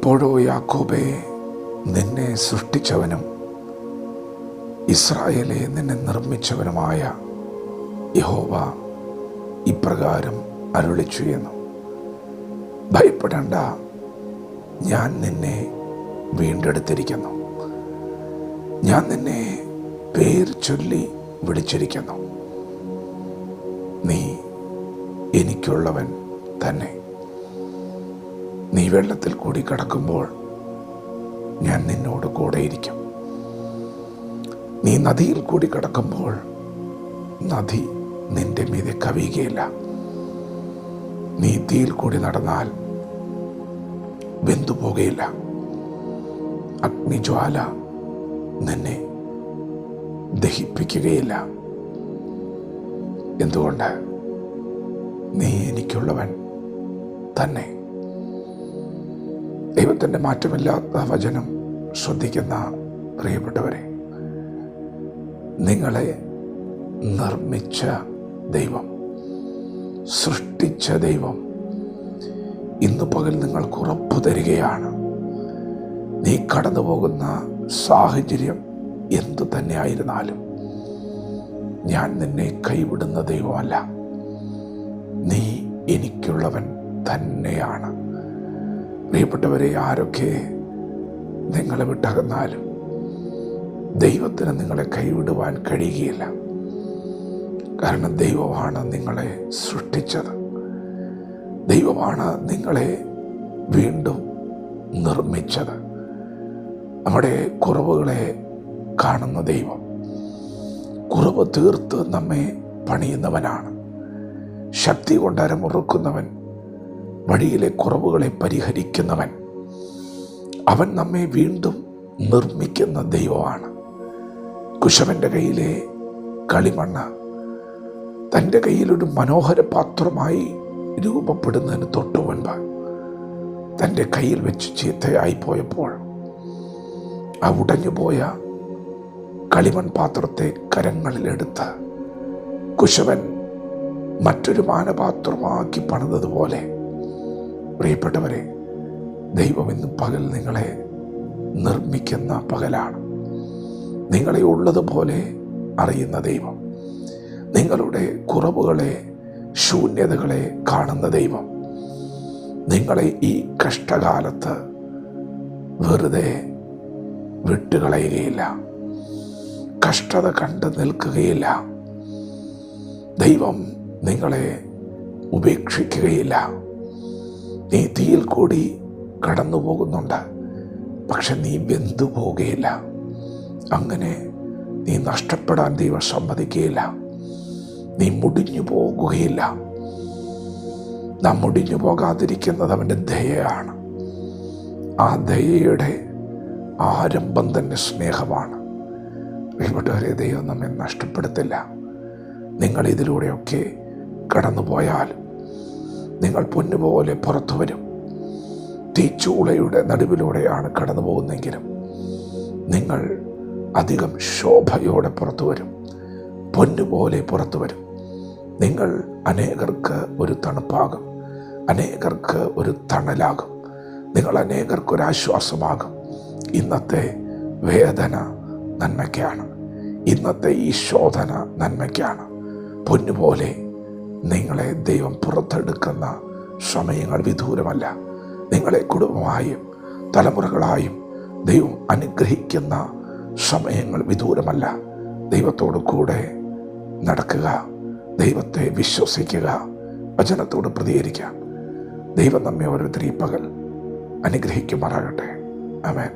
ഇപ്പോഴോ യാക്കോബേ, നിന്നെ സൃഷ്ടിച്ചവനും ഇസ്രായേലെ നിന്നെ നിർമ്മിച്ചവനുമായ യഹോവ ഇപ്രകാരം അരുളിച്ചു എന്നു, ഭയപ്പെടേണ്ട, ഞാൻ നിന്നെ വീണ്ടെടുത്തിരിക്കുന്നു. ഞാൻ നിന്നെ പേർ ചൊല്ലി വിളിച്ചിരിക്കുന്നു. നീ എനിക്കുള്ളവൻ തന്നെ. നീ വെള്ളത്തിൽ കൂടി കടക്കുമ്പോൾ ഞാൻ നിന്നോട് കൂടെയിരിക്കും. നീ നദിയിൽ കൂടി കടക്കുമ്പോൾ നദി നിന്റെ മീതെ കവിയുകയില്ല. നീ തീയിൽ കൂടി നടന്നാൽ വെന്തുപോകുകയില്ല. അഗ്നിജ്വാല നിന്നെ ദഹിപ്പിക്കുകയില്ല. എന്തുകൊണ്ട്? നീ എനിക്കുള്ളവൻ തന്നെ. ദൈവത്തിൻ്റെ മാറ്റമില്ലാത്ത വചനം ശ്രദ്ധിക്കുന്ന പ്രിയപ്പെട്ടവരെ, നിങ്ങളെ നിർമ്മിച്ച ദൈവം, സൃഷ്ടിച്ച ദൈവം ഇന്ന് പകൽ നിങ്ങൾക്ക് ഉറപ്പു തരികയാണ്. നീ കടന്നു പോകുന്ന സാഹചര്യം എന്തു തന്നെ ആയിരുന്നാലും ഞാൻ നിന്നെ കൈവിടുന്ന ദൈവമല്ല. നീ എനിക്കുള്ളവൻ തന്നെയാണ്. പ്രിയപ്പെട്ടവരെ, ആരൊക്കെ നിങ്ങളെ വിട്ടകന്നാലും ദൈവത്തിന് നിങ്ങളെ കൈവിടുവാൻ കഴിയുകയില്ല. കാരണം ദൈവമാണ് നിങ്ങളെ സൃഷ്ടിച്ചത്. ദൈവമാണ് നിങ്ങളെ വീണ്ടും നിർമ്മിച്ചത്. നമ്മുടെ കുറവുകളെ കാണുന്ന ദൈവം കുറവ് തീർത്ത് നമ്മെ പണിയുന്നവനാണ്. ശക്തി കൊണ്ട് അരമുറുക്കുന്നവൻ, വഴിയിലെ കുറവുകളെ പരിഹരിക്കുന്നവൻ. അവൻ നമ്മെ വീണ്ടും നിർമ്മിക്കുന്ന ദൈവമാണ്. കുശവൻ്റെ കയ്യിലെ കളിമണ്ണ് തൻ്റെ കയ്യിലൊരു മനോഹര പാത്രമായി രൂപപ്പെടുന്നതിന് തൊട്ടു മുൻപ് തൻ്റെ കയ്യിൽ വെച്ച് ചീത്തയായി പോയപ്പോൾ ആ ഉടഞ്ഞുപോയ കളിമൺ പാത്രത്തെ കരങ്ങളിലെടുത്ത് കുശവൻ മറ്റൊരു മാനപാത്രമാക്കി പണിതതുപോലെ, പ്രിയപ്പെട്ടവരെ, ദൈവം ഇന്ന് പകൽ നിങ്ങളെ നിർമ്മിക്കുന്ന പകലാണ്. നിങ്ങളെ ഉള്ളതുപോലെ അറിയുന്ന ദൈവം, നിങ്ങളുടെ കുറവുകളെ, ശൂന്യതകളെ കാണുന്ന ദൈവം നിങ്ങളെ ഈ കഷ്ടകാലത്ത് വെറുതെ വിട്ടുകളയുകയില്ല. കഷ്ടത കണ്ട് നിൽക്കുകയില്ല. ദൈവം നിങ്ങളെ ഉപേക്ഷിക്കുകയില്ല. നീ തീയിൽ കൂടി കടന്നു പോകുന്നുണ്ട്, പക്ഷെ നീ വെന്തു പോകുകയില്ല. അങ്ങനെ നീ നഷ്ടപ്പെടാൻ ദൈവം സമ്മതിക്കുകയില്ല. നീ മുടിഞ്ഞു പോകുകയില്ല. നാം മുടിഞ്ഞു പോകാതിരിക്കുന്നത് അവൻ്റെ ദയയാണ്. ആ ദയയുടെ ആരംഭം തന്നെ സ്നേഹമാണ്. പ്രിയപ്പെട്ടവരെ, ദൈവം നമ്മെ നഷ്ടപ്പെടുത്തില്ല. നിങ്ങൾ ഇതിലൂടെയൊക്കെ കടന്നുപോയാൽ നിങ്ങൾ പൊന്നുപോലെ പുറത്തു വരും. തീച്ചൂളയുടെ നടുവിലൂടെയാണ് കടന്നു പോകുന്നതെങ്കിലും നിങ്ങൾ അധികം ശോഭയോടെ പുറത്തു വരും. പൊന്നുപോലെ പുറത്തു വരും. നിങ്ങൾ അനേകർക്ക് ഒരു തണുപ്പാകും, അനേകർക്ക് ഒരു തണലാകും, നിങ്ങൾ അനേകർക്കൊരാശ്വാസമാകും. ഇന്നത്തെ വേദന നന്മയ്ക്കാണ്. ഇന്നത്തെ ഈ ശോധന നന്മയ്ക്കാണ്. പൊന്നുപോലെ നിങ്ങളെ ദൈവം പുറത്തെടുക്കുന്ന സമയങ്ങൾ വിദൂരമല്ല. നിങ്ങളെ കുടുംബമായും തലമുറകളായും ദൈവം അനുഗ്രഹിക്കുന്ന സമയങ്ങൾ വിദൂരമല്ല. ദൈവത്തോട് കൂടെ നടക്കുക, ദൈവത്തെ വിശ്വസിക്കുക, വചനത്തോട് പ്രതികരിക്കുക. ദൈവം നമ്മെ ഓരോരുത്തരും ഈ പകൽ അനുഗ്രഹിക്കുമാറാകട്ടെ. ആമേൻ.